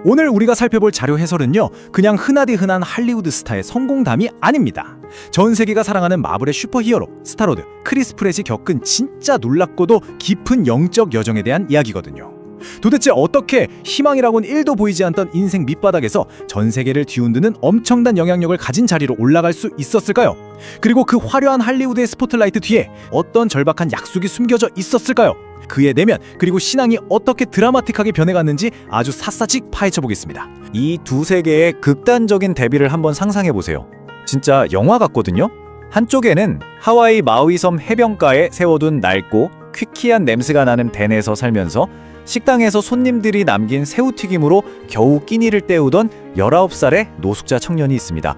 오늘 우리가 살펴볼 자료 해설은요, 그냥 흔하디 흔한 할리우드 스타의 성공담이 아닙니다. 전 세계가 사랑하는 마블의 슈퍼히어로 스타로드 크리스 프렛이 겪은 진짜 놀랍고도 깊은 영적 여정에 대한 이야기거든요. 도대체 어떻게 희망이라고는 1도 보이지 않던 인생 밑바닥에서 전 세계를 뒤흔드는 엄청난 영향력을 가진 자리로 올라갈 수 있었을까요? 그리고 그 화려한 할리우드의 스포트라이트 뒤에 어떤 절박한 약속이 숨겨져 있었을까요? 그의 내면 그리고 신앙이 어떻게 드라마틱하게 변해갔는지 아주 샅샅이 파헤쳐보겠습니다. 이 두 세계의 극단적인 대비를 한번 상상해보세요. 진짜 영화 같거든요? 한쪽에는 하와이 마우이 섬 해변가에 세워둔 낡고 퀴퀴한 냄새가 나는 벤에서 살면서 식당에서 손님들이 남긴 새우튀김으로 겨우 끼니를 때우던 19살의 노숙자 청년이 있습니다.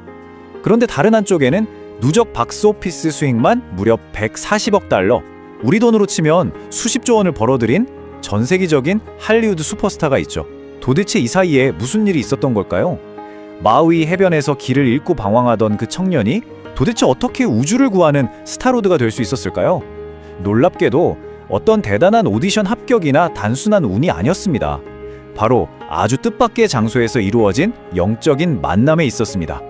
그런데 다른 한쪽에는 누적 박스오피스 수익만 무려 140억 달러, 우리 돈으로 치면 수십조 원을 벌어들인 전 세계적인 할리우드 슈퍼스타가 있죠. 도대체 이 사이에 무슨 일이 있었던 걸까요? 마우이 해변에서 길을 잃고 방황하던 그 청년이 도대체 어떻게 우주를 구하는 스타로드가 될 수 있었을까요? 놀랍게도 어떤 대단한 오디션 합격이나 단순한 운이 아니었습니다. 바로 아주 뜻밖의 장소에서 이루어진 영적인 만남에 있었습니다.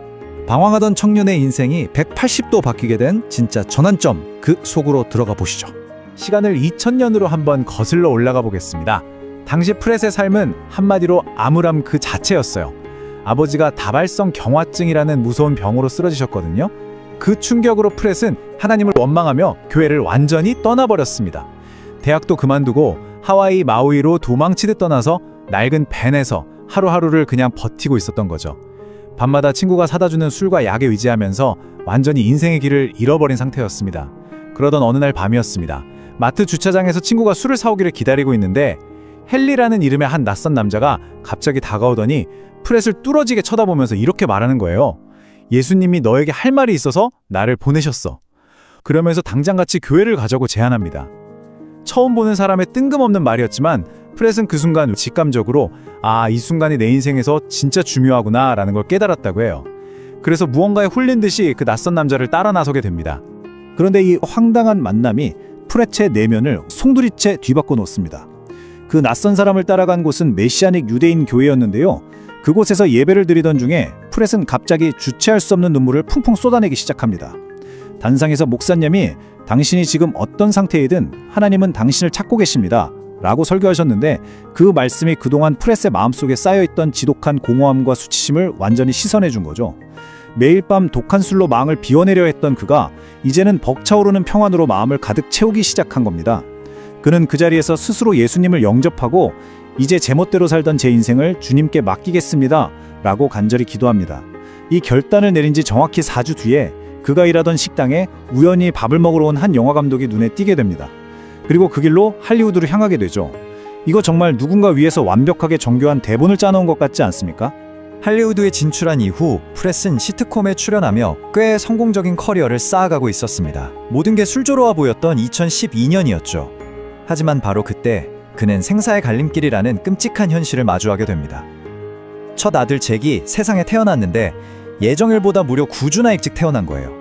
방황하던 청년의 인생이 180도 바뀌게 된 진짜 전환점, 그 속으로 들어가 보시죠. 시간을 2000년으로 한번 거슬러 올라가 보겠습니다. 당시 프렛의 삶은 한마디로 암울함 그 자체였어요. 아버지가 다발성 경화증이라는 무서운 병으로 쓰러지셨거든요. 그 충격으로 프렛은 하나님을 원망하며 교회를 완전히 떠나버렸습니다. 대학도 그만두고 하와이 마우이로 도망치듯 떠나서 낡은 벤에서 하루하루를 그냥 버티고 있었던 거죠. 밤마다 친구가 사다주는 술과 약에 의지하면서 완전히 인생의 길을 잃어버린 상태였습니다. 그러던 어느 날 밤이었습니다. 마트 주차장에서 친구가 술을 사오기를 기다리고 있는데 헨리라는 이름의 한 낯선 남자가 갑자기 다가오더니 프렛을 뚫어지게 쳐다보면서 이렇게 말하는 거예요. 예수님이 너에게 할 말이 있어서 나를 보내셨어. 그러면서 당장 같이 교회를 가자고 제안합니다. 처음 보는 사람의 뜬금없는 말이었지만 프렛은 그 순간 직감적으로 이 순간이 내 인생에서 진짜 중요하구나 라는 걸 깨달았다고 해요. 그래서 무언가에 홀린 듯이 그 낯선 남자를 따라 나서게 됩니다. 그런데 이 황당한 만남이 프렛의 내면을 송두리째 뒤바꿔 놓습니다. 그 낯선 사람을 따라간 곳은 메시아닉 유대인 교회였는데요. 그곳에서 예배를 드리던 중에 프렛은 갑자기 주체할 수 없는 눈물을 풍풍 쏟아내기 시작합니다. 단상에서 목사님이 당신이 지금 어떤 상태이든 하나님은 당신을 찾고 계십니다 라고 설교하셨는데, 그 말씀이 그동안 프렛의 마음속에 쌓여있던 지독한 공허함과 수치심을 완전히 씻어내준 거죠. 매일 밤 독한 술로 마음을 비워내려 했던 그가 이제는 벅차오르는 평안으로 마음을 가득 채우기 시작한 겁니다. 그는 그 자리에서 스스로 예수님을 영접하고 이제 제멋대로 살던 제 인생을 주님께 맡기겠습니다 라고 간절히 기도합니다. 이 결단을 내린 지 정확히 4주 뒤에 그가 일하던 식당에 우연히 밥을 먹으러 온 한 영화감독이 눈에 띄게 됩니다. 그리고 그 길로 할리우드로 향하게 되죠. 이거 정말 누군가 위에서 완벽하게 정교한 대본을 짜놓은 것 같지 않습니까? 할리우드에 진출한 이후 프렛은 시트콤에 출연하며 꽤 성공적인 커리어를 쌓아가고 있었습니다. 모든 게 술조로워 보였던 2012년이었죠. 하지만 바로 그때 그는 생사의 갈림길이라는 끔찍한 현실을 마주하게 됩니다. 첫 아들 잭이 세상에 태어났는데 예정일보다 무려 9주나 일찍 태어난 거예요.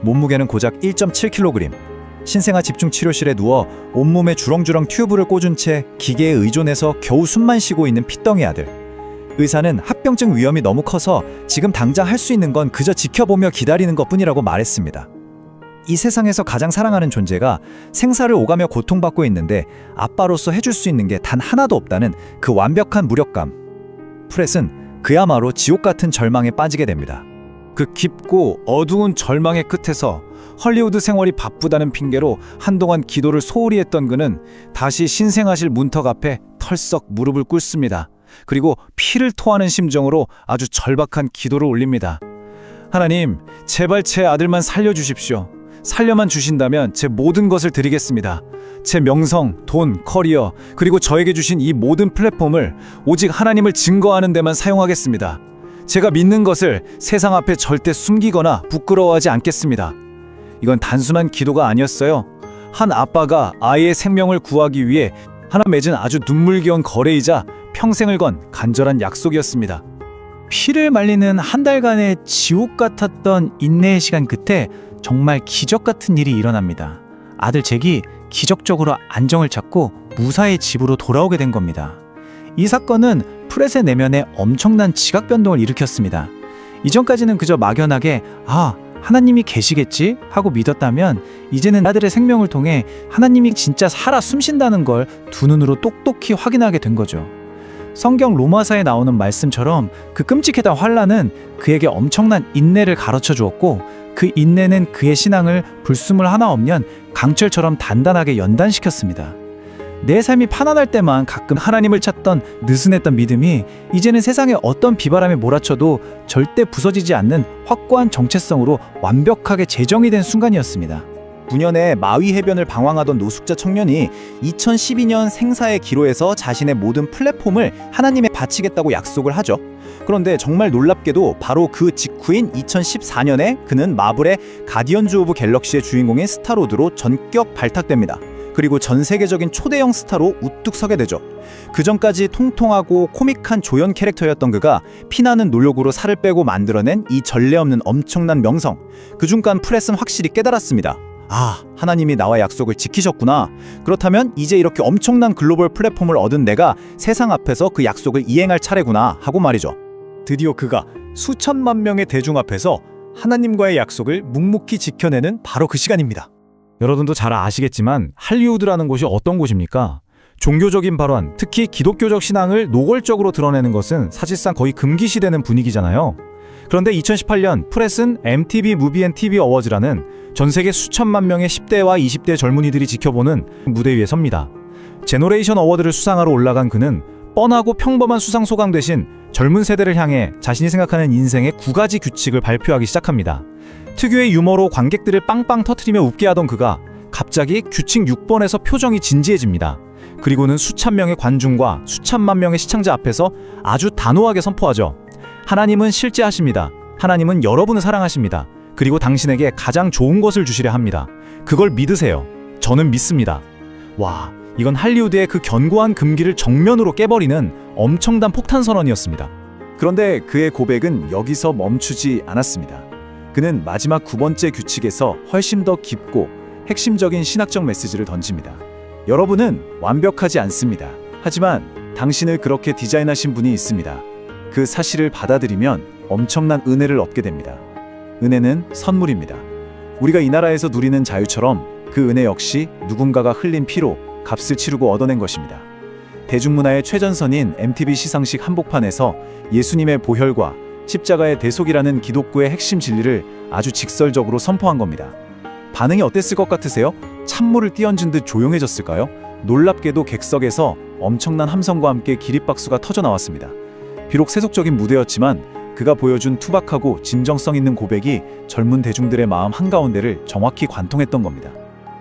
몸무게는 고작 1.7kg. 신생아 집중치료실에 누워 온몸에 주렁주렁 튜브를 꽂은 채 기계에 의존해서 겨우 숨만 쉬고 있는 핏덩이 아들. 의사는 합병증 위험이 너무 커서 지금 당장 할 수 있는 건 그저 지켜보며 기다리는 것뿐이라고 말했습니다. 이 세상에서 가장 사랑하는 존재가 생사를 오가며 고통받고 있는데 아빠로서 해줄 수 있는 게 단 하나도 없다는 그 완벽한 무력감. 프렛은 그야말로 지옥 같은 절망에 빠지게 됩니다. 그 깊고 어두운 절망의 끝에서 헐리우드 생활이 바쁘다는 핑계로 한동안 기도를 소홀히 했던 그는 다시 신생아실 문턱 앞에 털썩 무릎을 꿇습니다. 그리고 피를 토하는 심정으로 아주 절박한 기도를 올립니다. 하나님, 제발 제 아들만 살려주십시오. 살려만 주신다면 제 모든 것을 드리겠습니다. 제 명성, 돈, 커리어, 그리고 저에게 주신 이 모든 플랫폼을 오직 하나님을 증거하는 데만 사용하겠습니다. 제가 믿는 것을 세상 앞에 절대 숨기거나 부끄러워하지 않겠습니다. 이건 단순한 기도가 아니었어요. 한 아빠가 아이의 생명을 구하기 위해 하나 맺은 아주 눈물겨운 거래이자 평생을 건 간절한 약속이었습니다. 피를 말리는 한 달간의 지옥 같았던 인내의 시간 끝에 정말 기적 같은 일이 일어납니다. 아들 잭이 기적적으로 안정을 찾고 무사히 집으로 돌아오게 된 겁니다. 이 사건은 프렛의 내면에 엄청난 지각 변동을 일으켰습니다. 이전까지는 그저 막연하게 하나님이 계시겠지 하고 믿었다면 이제는 아들의 생명을 통해 하나님이 진짜 살아 숨쉰다는 걸 두 눈으로 똑똑히 확인하게 된 거죠. 성경 로마서에 나오는 말씀처럼 그 끔찍했던 환난은 그에게 엄청난 인내를 가르쳐 주었고 그 인내는 그의 신앙을 불순물 하나 없는 강철처럼 단단하게 연단시켰습니다. 내 삶이 편안할 때만 가끔 하나님을 찾던 느슨했던 믿음이 이제는 세상의 어떤 비바람에 몰아쳐도 절대 부서지지 않는 확고한 정체성으로 완벽하게 재정이 된 순간이었습니다. 9년에 마위 해변을 방황하던 노숙자 청년이 2012년 생사의 기로에서 자신의 모든 플랫폼을 하나님에 바치겠다고 약속을 하죠. 그런데 정말 놀랍게도 바로 그 직후인 2014년에 그는 마블의 가디언즈 오브 갤럭시의 주인공인 스타로드로 전격 발탁됩니다. 그리고 전 세계적인 초대형 스타로 우뚝 서게 되죠. 그전까지 통통하고 코믹한 조연 캐릭터였던 그가 피나는 노력으로 살을 빼고 만들어낸 이 전례 없는 엄청난 명성. 그 중간 프렛은 확실히 깨달았습니다. 하나님이 나와 약속을 지키셨구나. 그렇다면 이제 이렇게 엄청난 글로벌 플랫폼을 얻은 내가 세상 앞에서 그 약속을 이행할 차례구나 하고 말이죠. 드디어 그가 수천만 명의 대중 앞에서 하나님과의 약속을 묵묵히 지켜내는 바로 그 시간입니다. 여러분도 잘 아시겠지만 할리우드라는 곳이 어떤 곳입니까? 종교적인 발언, 특히 기독교적 신앙을 노골적으로 드러내는 것은 사실상 거의 금기시되는 분위기잖아요. 그런데 2018년 프렛은 MTV 무비 앤 TV 어워즈라는 전 세계 수천만 명의 10대와 20대 젊은이들이 지켜보는 무대 위에 섭니다. 제너레이션 어워드를 수상하러 올라간 그는 뻔하고 평범한 수상 소감 대신 젊은 세대를 향해 자신이 생각하는 인생의 9가지 규칙을 발표하기 시작합니다. 특유의 유머로 관객들을 빵빵 터트리며 웃게 하던 그가 갑자기 규칙 6번에서 표정이 진지해집니다. 그리고는 수천 명의 관중과 수천만 명의 시청자 앞에서 아주 단호하게 선포하죠. 하나님은 실제하십니다. 하나님은 여러분을 사랑하십니다. 그리고 당신에게 가장 좋은 것을 주시려 합니다. 그걸 믿으세요. 저는 믿습니다. 와, 이건 할리우드의 그 견고한 금기를 정면으로 깨버리는 엄청난 폭탄 선언이었습니다. 그런데 그의 고백은 여기서 멈추지 않았습니다. 그는 마지막 9번째 규칙에서 훨씬 더 깊고 핵심적인 신학적 메시지를 던집니다. 여러분은 완벽하지 않습니다. 하지만 당신을 그렇게 디자인하신 분이 있습니다. 그 사실을 받아들이면 엄청난 은혜를 얻게 됩니다. 은혜는 선물입니다. 우리가 이 나라에서 누리는 자유처럼 그 은혜 역시 누군가가 흘린 피로 값을 치르고 얻어낸 것입니다. 대중문화의 최전선인 MTV 시상식 한복판에서 예수님의 보혈과 십자가의 대속이라는 기독교의 핵심 진리를 아주 직설적으로 선포한 겁니다. 반응이 어땠을 것 같으세요? 찬물을 띄얹은 듯 조용해졌을까요? 놀랍게도 객석에서 엄청난 함성과 함께 기립박수가 터져 나왔습니다. 비록 세속적인 무대였지만 그가 보여준 투박하고 진정성 있는 고백이 젊은 대중들의 마음 한가운데를 정확히 관통했던 겁니다.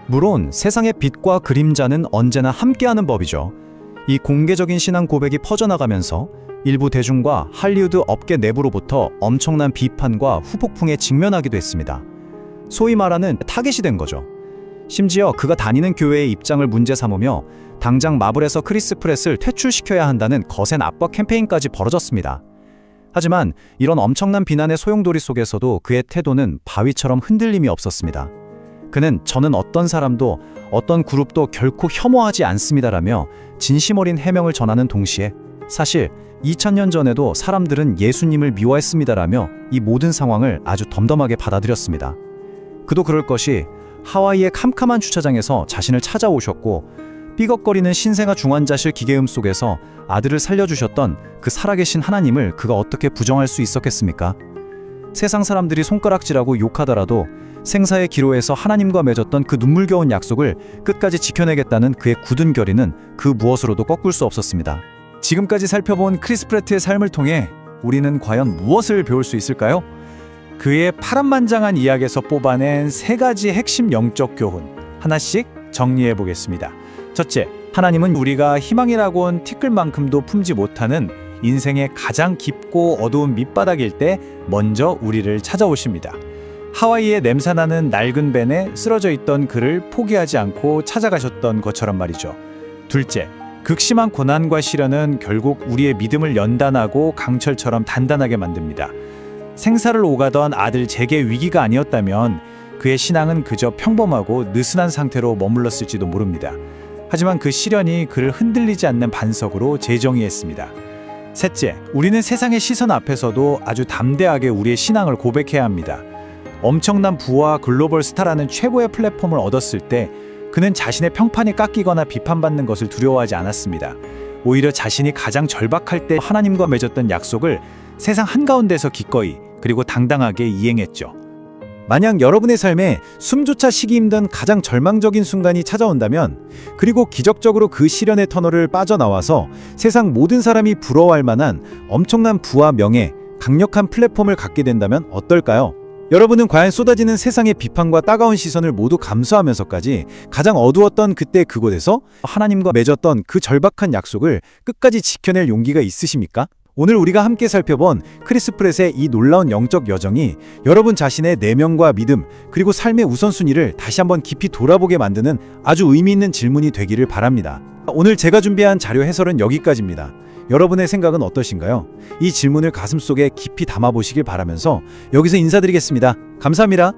물론 세상의 빛과 그림자는 언제나 함께하는 법이죠. 이 공개적인 신앙 고백이 퍼져나가면서 일부 대중과 할리우드 업계 내부로부터 엄청난 비판과 후폭풍에 직면하기도 했습니다. 소위 말하는 타겟이 된 거죠. 심지어 그가 다니는 교회의 입장을 문제 삼으며 당장 마블에서 크리스 프렛을 퇴출시켜야 한다는 거센 압박 캠페인까지 벌어졌습니다. 하지만 이런 엄청난 비난의 소용돌이 속에서도 그의 태도는 바위처럼 흔들림이 없었습니다. 그는 저는 어떤 사람도 어떤 그룹도 결코 혐오하지 않습니다라며 진심 어린 해명을 전하는 동시에 사실 2000년 전에도 사람들은 예수님을 미워했습니다라며 이 모든 상황을 아주 덤덤하게 받아들였습니다. 그도 그럴 것이 하와이의 캄캄한 주차장에서 자신을 찾아오셨고 삐걱거리는 신생아 중환자실 기계음 속에서 아들을 살려주셨던 그 살아계신 하나님을 그가 어떻게 부정할 수 있었겠습니까? 세상 사람들이 손가락질하고 욕하더라도 생사의 기로에서 하나님과 맺었던 그 눈물겨운 약속을 끝까지 지켜내겠다는 그의 굳은 결의는 그 무엇으로도 꺾을 수 없었습니다. 지금까지 살펴본 크리스 프레트의 삶을 통해 우리는 과연 무엇을 배울 수 있을까요? 그의 파란만장한 이야기에서 뽑아낸 3가지 핵심 영적 교훈 하나씩 정리해 보겠습니다. 첫째, 하나님은 우리가 희망이라곤 티끌만큼도 품지 못하는 인생의 가장 깊고 어두운 밑바닥일 때 먼저 우리를 찾아오십니다. 하와이의 냄새나는 낡은 벤에 쓰러져 있던 그를 포기하지 않고 찾아가셨던 것처럼 말이죠. 둘째, 극심한 고난과 시련은 결국 우리의 믿음을 연단하고 강철처럼 단단하게 만듭니다. 생사를 오가던 아들 제게 위기가 아니었다면 그의 신앙은 그저 평범하고 느슨한 상태로 머물렀을지도 모릅니다. 하지만 그 시련이 그를 흔들리지 않는 반석으로 재정의했습니다. 셋째, 우리는 세상의 시선 앞에서도 아주 담대하게 우리의 신앙을 고백해야 합니다. 엄청난 부와 글로벌 스타라는 최고의 플랫폼을 얻었을 때 그는 자신의 평판이 깎이거나 비판받는 것을 두려워하지 않았습니다. 오히려 자신이 가장 절박할 때 하나님과 맺었던 약속을 세상 한가운데서 기꺼이 그리고 당당하게 이행했죠. 만약 여러분의 삶에 숨조차 쉬기 힘든 가장 절망적인 순간이 찾아온다면, 그리고 기적적으로 그 시련의 터널을 빠져나와서 세상 모든 사람이 부러워할 만한 엄청난 부와 명예, 강력한 플랫폼을 갖게 된다면 어떨까요? 여러분은 과연 쏟아지는 세상의 비판과 따가운 시선을 모두 감수하면서까지 가장 어두웠던 그때 그곳에서 하나님과 맺었던 그 절박한 약속을 끝까지 지켜낼 용기가 있으십니까? 오늘 우리가 함께 살펴본 크리스 프렛의 이 놀라운 영적 여정이 여러분 자신의 내면과 믿음, 그리고 삶의 우선순위를 다시 한번 깊이 돌아보게 만드는 아주 의미 있는 질문이 되기를 바랍니다. 오늘 제가 준비한 자료 해설은 여기까지입니다. 여러분의 생각은 어떠신가요? 이 질문을 가슴속에 깊이 담아보시길 바라면서 여기서 인사드리겠습니다. 감사합니다.